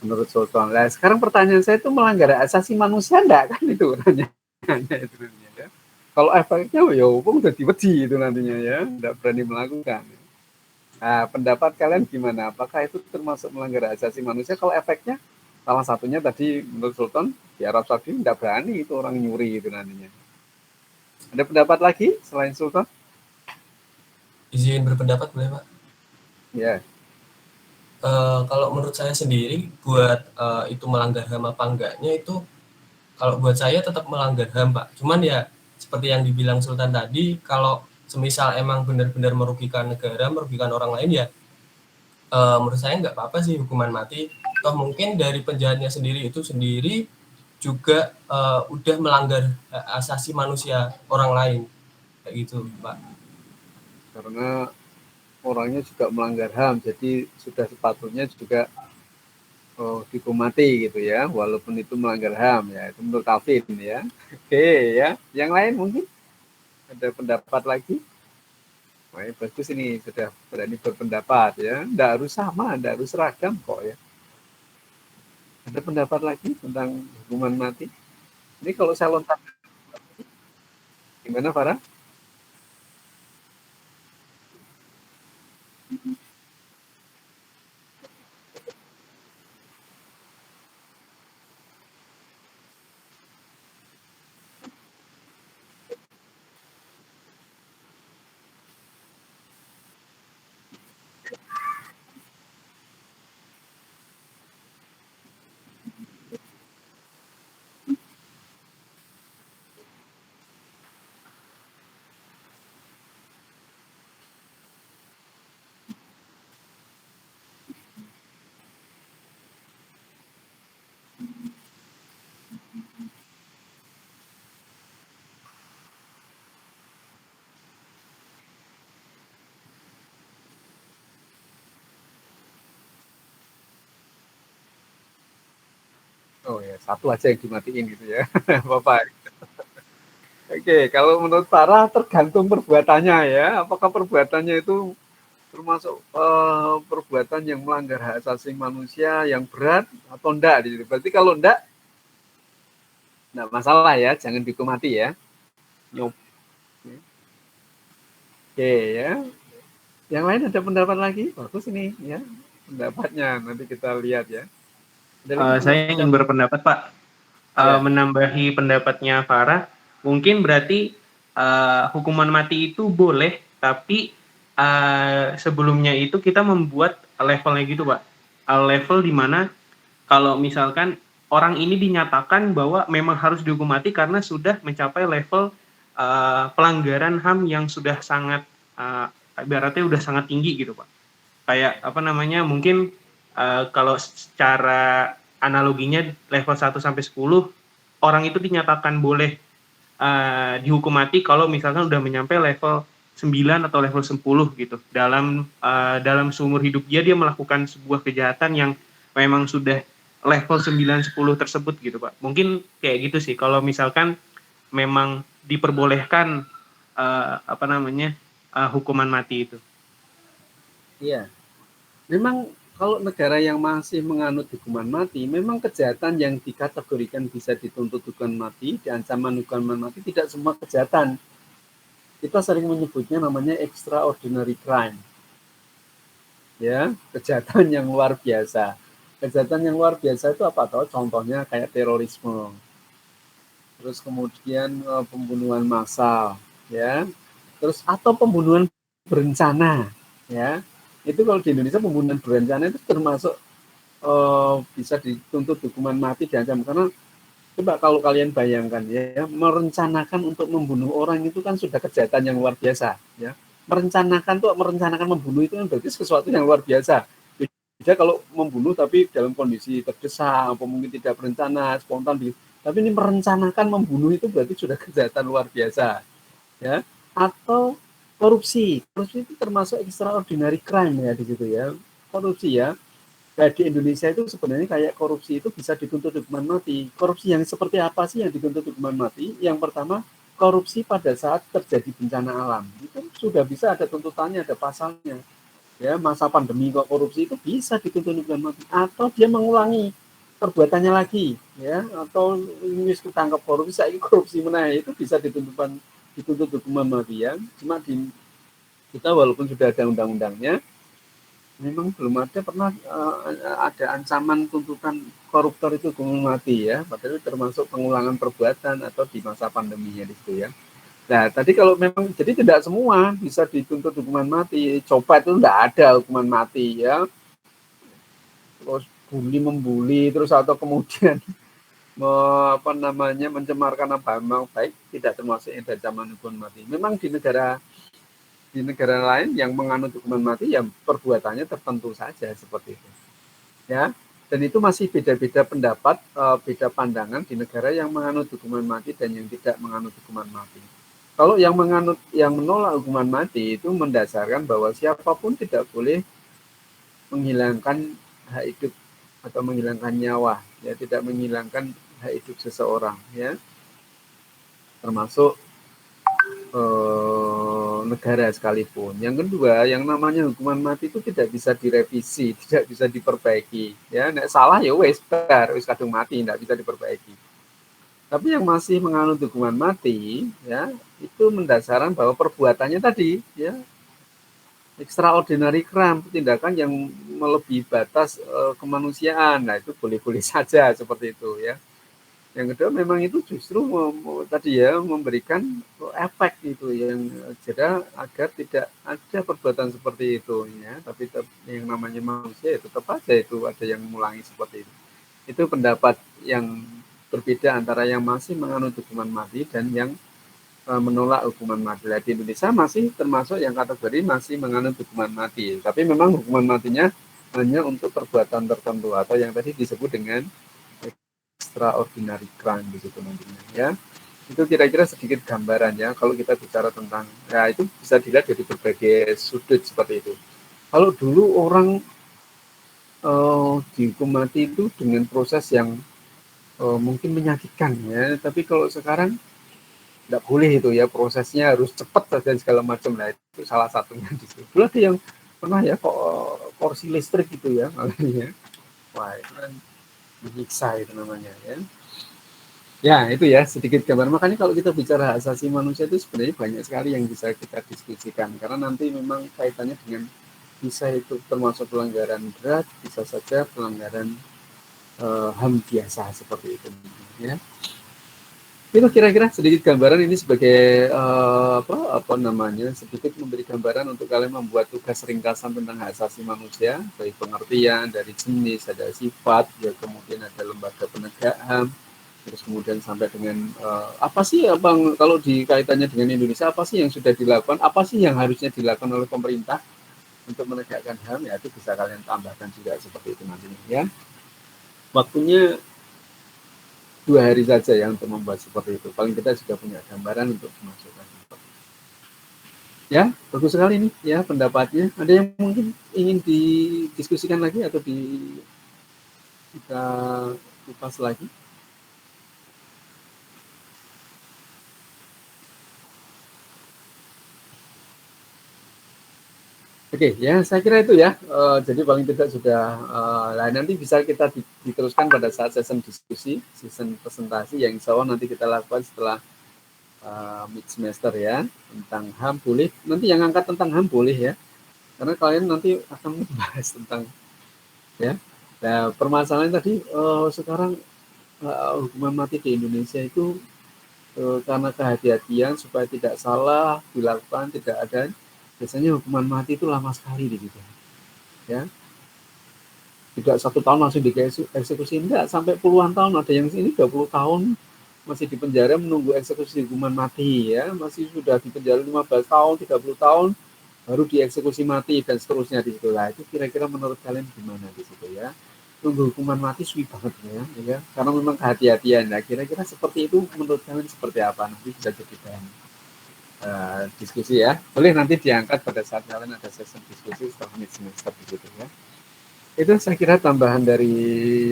Menurut Sultan. Nah, sekarang pertanyaan saya itu melanggar hak asasi manusia enggak kan itu pertanyaannya itu nantinya ya. Kalau efeknya ya hukum udah diwedi itu nantinya ya, enggak berani melakukan. Nah, pendapat kalian gimana? Apakah itu termasuk melanggar hak asasi manusia? Kalau efeknya salah satunya tadi menurut Sultan di Arab Saudi enggak berani itu orang nyuri itu nantinya. Ada pendapat lagi selain Sultan? Izin berpendapat boleh, Pak? Ya. Kalau menurut saya sendiri buat itu melanggar HAM apa enggaknya itu kalau buat saya tetap melanggar HAM, Pak. Cuman ya seperti yang dibilang Sultan tadi, kalau semisal emang benar-benar merugikan negara, merugikan orang lain ya menurut saya nggak apa-apa sih hukuman mati. Toh mungkin dari penjahatnya sendiri juga udah melanggar asasi manusia orang lain kayak gitu, Pak. Karena orangnya juga melanggar HAM, jadi sudah sepatutnya juga dihukum mati gitu ya, walaupun itu melanggar HAM ya, itu menurut Alvin ya. Oke ya, yang lain mungkin ada pendapat lagi? Wah, bagus ini sudah berani berpendapat ya, tidak harus sama, tidak harus seragam kok ya. Ada pendapat lagi tentang hukuman mati? Ini kalau saya lontar, gimana Farah? Oh ya, satu aja yang dimatiin gitu ya, Bapak. Oke, kalau menurut Farah tergantung perbuatannya ya. Apakah perbuatannya itu termasuk perbuatan yang melanggar hak asasi manusia yang berat atau enggak? Gitu. Berarti kalau enggak masalah ya, jangan dihukum mati ya. Oke ya. Yang lain ada pendapat lagi? Bagus ini ya pendapatnya. Nanti kita lihat ya. Saya ingin berpendapat Pak, menambahi pendapatnya Farah. Mungkin berarti hukuman mati itu boleh, tapi sebelumnya itu kita membuat levelnya gitu Pak. Level di mana kalau misalkan orang ini dinyatakan bahwa memang harus dihukum mati karena sudah mencapai level pelanggaran HAM yang sudah sangat ibaratnya udah sangat tinggi gitu Pak. Kayak apa namanya, mungkin kalau secara analoginya level 1 sampai 10 orang itu dinyatakan boleh dihukum mati kalau misalkan udah menyampai level 9 atau level 10 gitu. Dalam seumur hidup dia melakukan sebuah kejahatan yang memang sudah level 9 10 tersebut gitu, Pak. Mungkin kayak gitu sih kalau misalkan memang diperbolehkan hukuman mati itu. Iya. Memang kalau negara yang masih menganut hukuman mati, memang kejahatan yang dikategorikan bisa dituntut hukuman mati, diancaman hukuman mati, tidak semua kejahatan. Kita sering menyebutnya namanya extraordinary crime. Ya, kejahatan yang luar biasa. Kejahatan yang luar biasa itu apa toh? Contohnya kayak terorisme. Terus kemudian pembunuhan massal, ya. Terus atau pembunuhan berencana, ya. Itu kalau di Indonesia pembunuhan berencana itu termasuk bisa dituntut hukuman mati diancam, karena coba kalau kalian bayangkan ya, merencanakan untuk membunuh orang itu kan sudah kejahatan yang luar biasa ya. Merencanakan membunuh itu kan berarti sesuatu yang luar biasa. Beda kalau membunuh tapi dalam kondisi tergesa atau mungkin tidak berencana, spontan, tapi ini merencanakan membunuh itu berarti sudah kejahatan luar biasa ya. Atau korupsi itu termasuk extraordinary crime ya di situ ya. Korupsi ya. Nah, di Indonesia itu sebenarnya kayak korupsi itu bisa dituntut hukuman mati. Korupsi yang seperti apa sih yang dituntut hukuman mati? Yang pertama, korupsi pada saat terjadi bencana alam. Itu sudah bisa ada tuntutannya, ada pasalnya. Ya, masa pandemi kok korupsi itu bisa dituntut hukuman mati. Atau dia mengulangi perbuatannya lagi, ya. Atau ini ketangkap korupsi, saya korupsi menaik itu bisa dituntut hukuman mati ya. Cuma di kita walaupun sudah ada undang-undangnya, memang belum pernah ada ancaman tuntutan koruptor itu hukuman mati ya. Padahal itu termasuk pengulangan perbuatan atau di masa pandeminya itu ya. Nah, tadi kalau memang jadi tidak semua bisa dituntut hukuman mati. Copet itu tidak ada hukuman mati ya. Terus membuli terus atau kemudian mencemarkan nama baik tidak termasuk ancaman hukuman mati. Memang di negara lain yang menganut hukuman mati ya perbuatannya tertentu saja seperti itu. Ya. Dan itu masih beda-beda pendapat, beda pandangan di negara yang menganut hukuman mati dan yang tidak menganut hukuman mati. Kalau yang menolak hukuman mati itu mendasarkan bahwa siapapun tidak boleh menghilangkan hak hidup atau menghilangkan nyawa, ya, tidak menghilangkan hak hidup seseorang, ya, termasuk negara sekalipun. Yang kedua, yang namanya hukuman mati itu tidak bisa direvisi, tidak bisa diperbaiki, ya, nek salah ya wes bar, wis kadung mati, tidak bisa diperbaiki. Tapi yang masih menganut hukuman mati, ya, itu mendasarkan bahwa perbuatannya tadi, ya, extraordinary crime, tindakan yang melebihi batas kemanusiaan. Nah, itu boleh-boleh saja seperti itu, ya. Yang kedua memang itu justru tadi ya memberikan efek itu yang jadi agar tidak ada perbuatan seperti itu, ya. Tapi yang namanya manusia ya tetap aja itu ada yang mengulangi seperti itu. Itu pendapat yang berbeda antara yang masih menganut hukuman mati dan yang menolak hukuman mati. Di Indonesia masih termasuk yang kategori masih menganut hukuman mati. Tapi memang hukuman matinya hanya untuk perbuatan tertentu atau yang tadi disebut dengan extraordinary crime di situ nantinya, ya. Itu kira-kira sedikit gambaran, ya, kalau kita bicara tentang, ya, itu bisa dilihat dari berbagai sudut seperti itu. Kalau dulu orang dihukum mati itu dengan proses yang mungkin menyakitkan, ya, tapi kalau sekarang tidak boleh itu, ya, prosesnya harus cepat dan segala macam. Nah, itu salah satunya di situ. Dulu ada yang pernah ya kok kursi listrik gitu, ya, makanya, wah, itu kan menyiksa itu namanya, ya. Ya, itu ya sedikit gambar. Makanya kalau kita bicara hak asasi manusia itu sebenarnya banyak sekali yang bisa kita diskusikan, karena nanti memang kaitannya dengan bisa itu termasuk pelanggaran berat, bisa saja pelanggaran HAM biasa seperti itu, ya. Itu kira-kira sedikit gambaran ini sebagai apa namanya, sedikit memberi gambaran untuk kalian membuat tugas ringkasan tentang hak asasi manusia, dari pengertian, dari jenis, ada sifat, ya, kemudian ada lembaga penegak HAM, terus kemudian sampai dengan apa sih abang kalau dikaitannya dengan Indonesia, apa sih yang sudah dilakukan, apa sih yang harusnya dilakukan oleh pemerintah untuk menegakkan HAM, ya, itu bisa kalian tambahkan juga seperti itu nantinya, ya. Waktunya 2 hari saja ya untuk membahas seperti itu. Paling kita sudah punya gambaran untuk dimasukkan. Ya, bagus sekali nih, ya, pendapatnya. Ada yang mungkin ingin didiskusikan lagi atau kita kupas lagi? Oke, ya, saya kira itu, ya. Jadi paling tidak sudah, nanti bisa kita diteruskan pada saat season diskusi, season presentasi yang insya Allah nanti kita lakukan setelah mid semester, ya, tentang HAM boleh. Nanti yang angkat tentang HAM boleh, ya, karena kalian nanti akan membahas tentang, ya. Nah, permasalahan tadi sekarang hukuman mati di Indonesia itu karena kehati-hatian supaya tidak salah dilakukan, tidak ada. Biasanya hukuman mati itu lama sekali di situ, ya. Tidak 1 tahun langsung dieksekusi, enggak, sampai puluhan tahun. Ada yang ini 20 tahun masih di penjara menunggu eksekusi hukuman mati, ya. Masih sudah di penjara 15 tahun, 30 tahun baru dieksekusi mati dan seterusnya di situ. Lah, itu kira-kira menurut kalian gimana di situ, ya? Tunggu hukuman mati suwi banget, ya. Karena memang kehati-hatian. Nah, kira-kira seperti itu menurut kalian seperti apa? Nanti bisa jadi bahan diskusi, ya. Boleh nanti diangkat pada saat kalian ada sesi diskusi setelah mid semester begitu, ya. Itu saya kira tambahan dari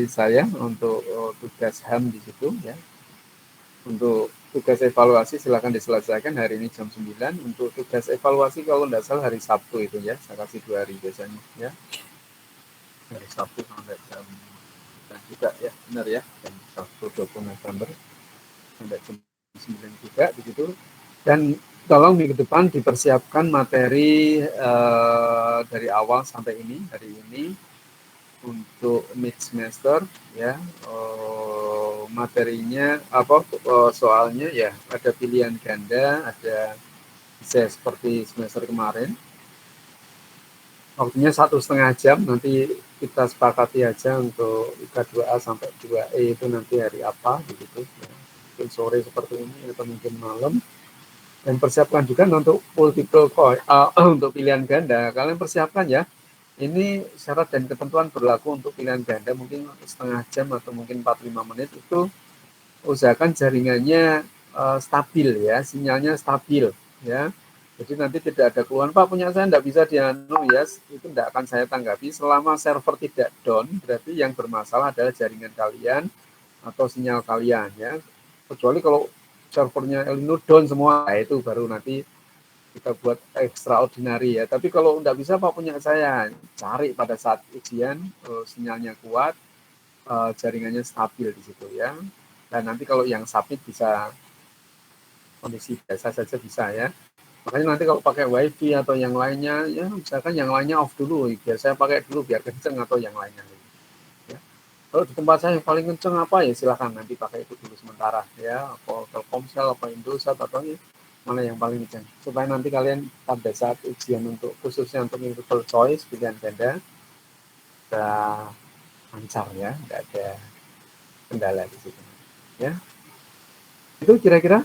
saya untuk tugas HAM di situ, ya. Untuk tugas evaluasi silakan diselesaikan hari ini jam 9. Untuk tugas evaluasi kalau tidak salah hari Sabtu itu, ya. Saya kasih 2 hari biasanya, ya. Hari Sabtu sampai jam 9 juga, ya. Benar, ya. Jam Sabtu 20 November sampai jam 9 juga begitu. Dan tolong minggu depan dipersiapkan materi dari awal sampai hari ini untuk mid semester, ya. Materinya apa, soalnya, ya, ada pilihan ganda, ada bisa seperti semester kemarin. Waktunya 1,5 jam, nanti kita sepakati aja untuk IK2A sampai 2E itu nanti hari apa begitu, ya. Mungkin sore seperti ini atau mungkin malam. Dan persiapkan juga untuk multiple choice, untuk pilihan ganda. Kalian persiapkan, ya. Ini syarat dan ketentuan berlaku untuk pilihan ganda, mungkin 1/2 jam atau mungkin 45 menit itu usahakan jaringannya stabil, ya, sinyalnya stabil, ya. Jadi nanti tidak ada keluhan, Pak punya saya tidak bisa dianu ya, itu tidak akan saya tanggapi. Selama server tidak down, berarti yang bermasalah adalah jaringan kalian atau sinyal kalian ya. Kecuali kalau servernya Elino down semua, nah itu baru nanti kita buat extraordinary ya. Tapi kalau tidak bisa, Pak punya saya cari pada saat ujian sinyalnya kuat, jaringannya stabil di situ ya. Dan nanti kalau yang submit bisa kondisi biasa saja bisa ya. Makanya nanti kalau pakai wifi atau yang lainnya, ya misalkan yang lainnya off dulu, biar saya pakai dulu biar kenceng atau yang lainnya. Ya. Kalau di tempat saya yang paling kenceng apa ya silahkan nanti pakai itu dulu sementara ya, atau Telkomsel, apa Indosat atau ya, mana yang paling kenceng. Supaya nanti kalian pada saat ujian untuk khususnya untuk multiple choice pilihan ganda, sudah lancar ya, tidak ada kendala di situ. Ya. Itu kira-kira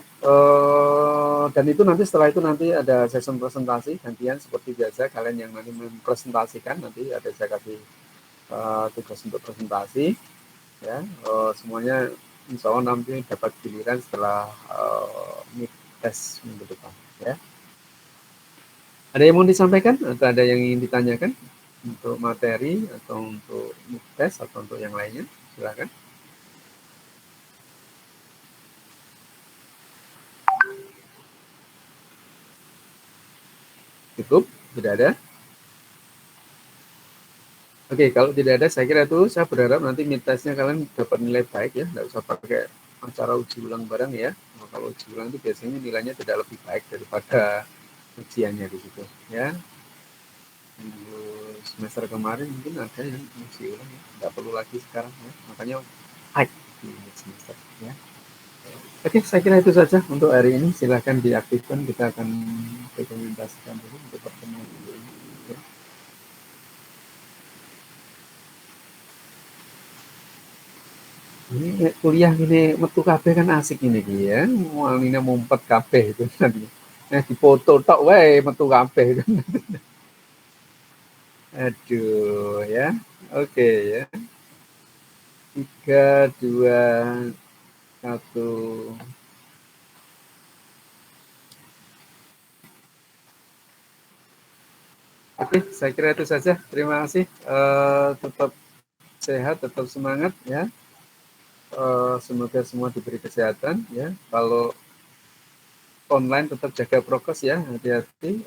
dan itu nanti setelah itu nanti ada session presentasi gantian seperti biasa, kalian yang nanti mempresentasikan nanti ada saya kasih tugas untuk presentasi ya, semuanya insya Allah nanti dapat giliran setelah mid test minggu depan ya. Ada yang mau disampaikan atau ada yang ingin ditanyakan untuk materi atau untuk mid test atau untuk yang lainnya, silakan. Cukup? Tidak ada? Oke, kalau tidak ada, saya kira itu saya berharap nanti mid testnya kalian dapat nilai baik ya, tidak usah pakai acara uji ulang bareng ya. Nah, kalau uji ulang itu biasanya nilainya tidak lebih baik daripada ujiannya di situ ya. Semester kemarin mungkin ada yang uji ulang ya, tidak perlu lagi sekarang ya, makanya high di semester ya. Oke, saya kira itu saja untuk hari ini. Silahkan diaktifkan, kita akan dokumentasikan dulu untuk pertemuan ini. Ya. Ini kuliah gini metu kabeh kan asik ini ya. Mualina mumpet kabeh itu nanti. Dipoto tok wae metu kabeh kan. Aduh ya. Oke ya. 3, 2, 1. Oke, saya kira itu saja. Terima kasih. Tetap sehat, tetap semangat ya. Semoga semua diberi kesehatan ya. Kalau online tetap jaga prokes ya, hati-hati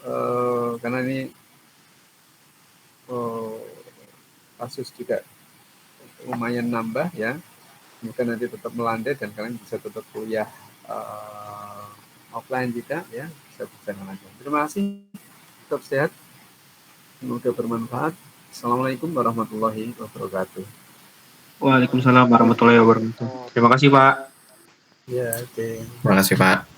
karena ini kasus juga lumayan nambah ya. Semoga nanti tetap melandai dan kalian bisa tetap kuliah offline juga ya, bisa berjalan lancar. Terima kasih, tetap sehat, semoga bermanfaat. Assalamualaikum warahmatullahi wabarakatuh. Waalaikumsalam warahmatullahi wabarakatuh. Terima kasih Pak. Ya, oke. Terima kasih Pak.